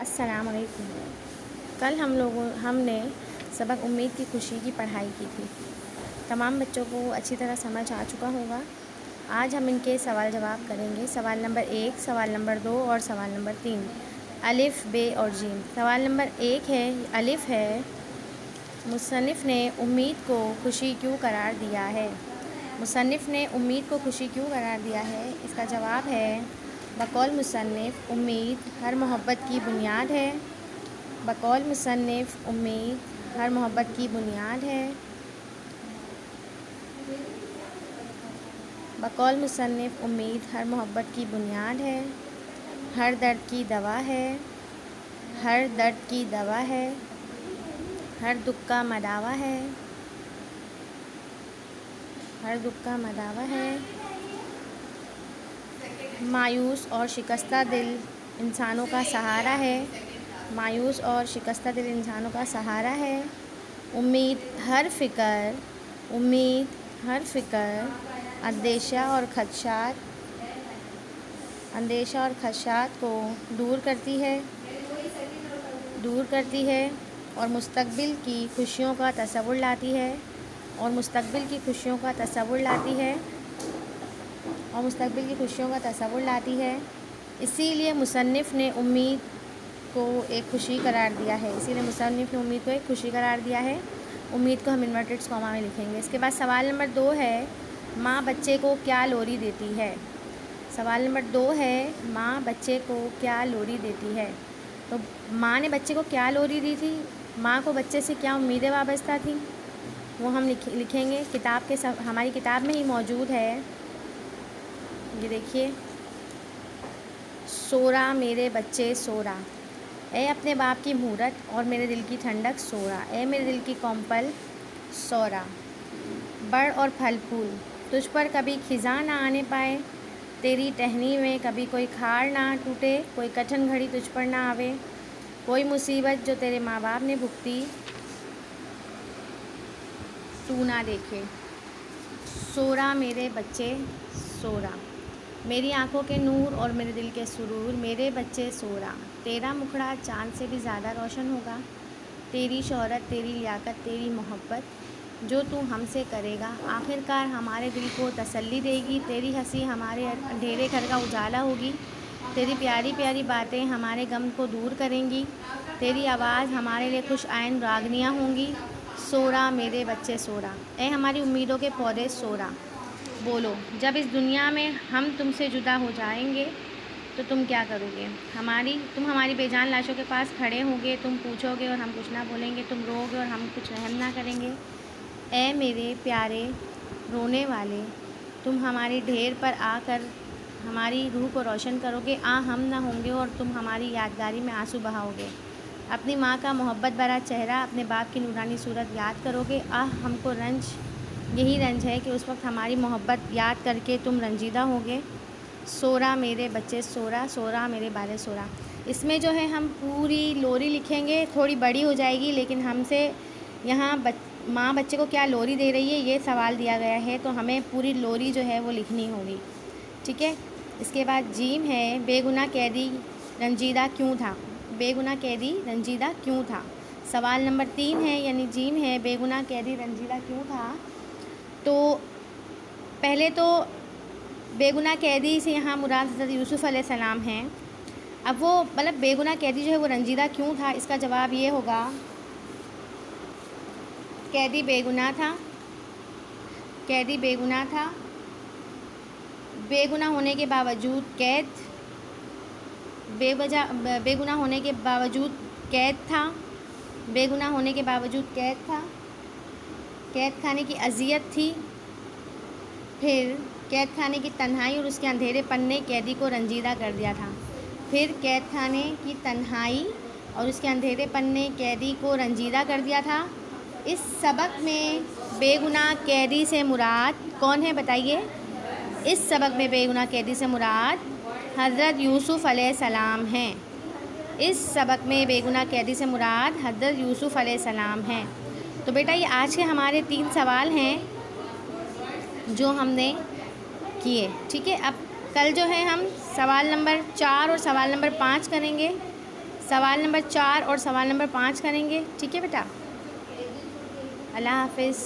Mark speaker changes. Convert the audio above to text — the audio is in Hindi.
Speaker 1: अस्सलाम वालेकुम। कल हमने सबक उम्मीद की खुशी की पढ़ाई की थी। तमाम बच्चों को अच्छी तरह समझ आ चुका होगा। आज हम इनके सवाल जवाब करेंगे। सवाल नंबर 1, सवाल नंबर 2 और सवाल नंबर 3। अलिफ़, बे और जीम। सवाल नंबर 1 है, अलिफ़ है, मुसन्निफ़ ने उम्मीद को खुशी क्यों करार दिया है? मुसन्निफ़ ने उम्मीद को खुशी क्यों करार दिया है? इसका जवाब है, बकौल मुसन्निफ़ उम्मीद हर मोहब्बत की बुनियाद है। बकौल मुसन्निफ़ उम्मीद हर मोहब्बत की बुनियाद है। बकौल मुसन्निफ़ उम्मीद हर मोहब्बत की बुनियाद है। हर दर्द की दवा है, हर दर्द की दवा है, हर दुख का मदावा है, हर दुख का मदावा है। मायूस और शिकस्ता दिल इंसानों का सहारा है। मायूस और शिकस्ता दिल इंसानों का सहारा है। उम्मीद हर फ़िक्र अंदेशा और खदशात को दूर करती है और मुस्तक़बिल की खुशियों का तसव्वुर लाती है। इसीलिए मुसन्निफ़ ने उम्मीद को एक खुशी करार दिया है। उम्मीद को हम इन्वर्टेड कॉमा में लिखेंगे। इसके बाद सवाल नंबर 2 है, माँ बच्चे को क्या लोरी देती है? सवाल नंबर 2 है, माँ बच्चे को क्या लोरी देती है? तो माँ ने बच्चे को क्या लोरी दी थी? माँ को बच्चे से क्या उम्मीदें वाबस्ता थी? वो हम लिखेंगे। हमारी किताब में ही मौजूद है। ये देखिए, सोरा मेरे बच्चे सोरा, ए अपने बाप की मूरत और मेरे दिल की ठंडक सोरा, ए मेरे दिल की कोम्पल सोरा। बढ़ और फल फूल तुझ पर कभी खिज़ां ना आने पाए, तेरी टहनी में कभी कोई खार ना टूटे, कोई कठिन घड़ी तुझ पर ना आवे, कोई मुसीबत जो तेरे माँ बाप ने भुगती तू ना देखे। सोरा मेरे बच्चे सोरा, मेरी आँखों के नूर और मेरे दिल के सुरूर, मेरे बच्चे सोरा। तेरा मुखड़ा चाँद से भी ज़्यादा रोशन होगा, तेरी शोहरत, तेरी लियाकत, तेरी मोहब्बत जो तू हमसे करेगा आखिरकार हमारे दिल को तसल्ली देगी। तेरी हंसी हमारे अंधेरे घर का उजाला होगी, तेरी प्यारी प्यारी बातें हमारे गम को दूर करेंगी, तेरी आवाज़ हमारे लिए खुश आइन रागनियाँ होंगी। सोरा मेरे बच्चे सोरा, ए हमारी उम्मीदों के पौधे सोरा। बोलो, जब इस दुनिया में हम तुमसे जुदा हो जाएंगे तो तुम क्या करोगे? तुम हमारी बेजान लाशों के पास खड़े होगे, तुम पूछोगे और हम कुछ ना बोलेंगे, तुम रोओगे और हम कुछ रहम ना करेंगे। ए मेरे प्यारे रोने वाले, तुम हमारी ढेर पर आकर हमारी रूह को रोशन करोगे, हम ना होंगे और तुम हमारी यादगारी में आंसू बहाओगे। अपनी माँ का मोहब्बत भरा चेहरा, अपने बाप की नूरानी सूरत याद करोगे। हमको यही रंज है कि उस वक्त हमारी मोहब्बत याद करके तुम रंजीदा होगे। सोरा मेरे बच्चे सोरा, सोरा मेरे बाले सोरा। इसमें जो है हम पूरी लोरी लिखेंगे, थोड़ी बड़ी हो जाएगी, लेकिन हमसे यहाँ माँ बच्चे को क्या लोरी दे रही है ये सवाल दिया गया है, तो हमें पूरी लोरी जो है वो लिखनी होगी। ठीक है। इसके बाद जीम है, बेगुनाह कैदी रंजीदा क्यों था? बेगुनाह कैदी रंजीदा क्यों था? सवाल नंबर 3 है, यानी जीम है, बेगुनाह कैदी रंजीदा क्यों था? तो पहले तो बेगुनाह कैदी से यहाँ मुराद हज़रत यूसुफ़ अलैहिस्सलाम हैं। अब वो मतलब बेगुनाह कैदी जो है वो रंजीदा क्यों था, इसका जवाब ये होगा, कैदी बेगुनाह था। बेगुनाह होने के बावजूद बेगुनाह होने के बावजूद कैद था। कैद खाने की अज़ियत थी। फिर कैद खाने की तन्हाई और उसके अंधेरेपन ने कैदी को रंजीदा कर दिया था। फिर कैद खाने की तन्हाई और उसके अंधेरेपन ने कैदी को रंजीदा कर दिया था। इस सबक में बेगुनाह कैदी से मुराद कौन है बताइए? इस सबक में बेगुनाह कैदी से मुराद हज़रत यूसुफ़ अलैहिस्सलाम हैं। इस सबक में बेगुनाह कैदी से मुराद हज़रत यूसुफ़ अलैहिस्सलाम हैं। तो बेटा ये आज के हमारे 3 सवाल हैं जो हमने किए। ठीक है। अब कल जो है हम सवाल नंबर 4 और सवाल नंबर 5 करेंगे। सवाल नंबर 4 और सवाल नंबर 5 करेंगे, ठीक है बेटा। अल्लाह हाफिज़।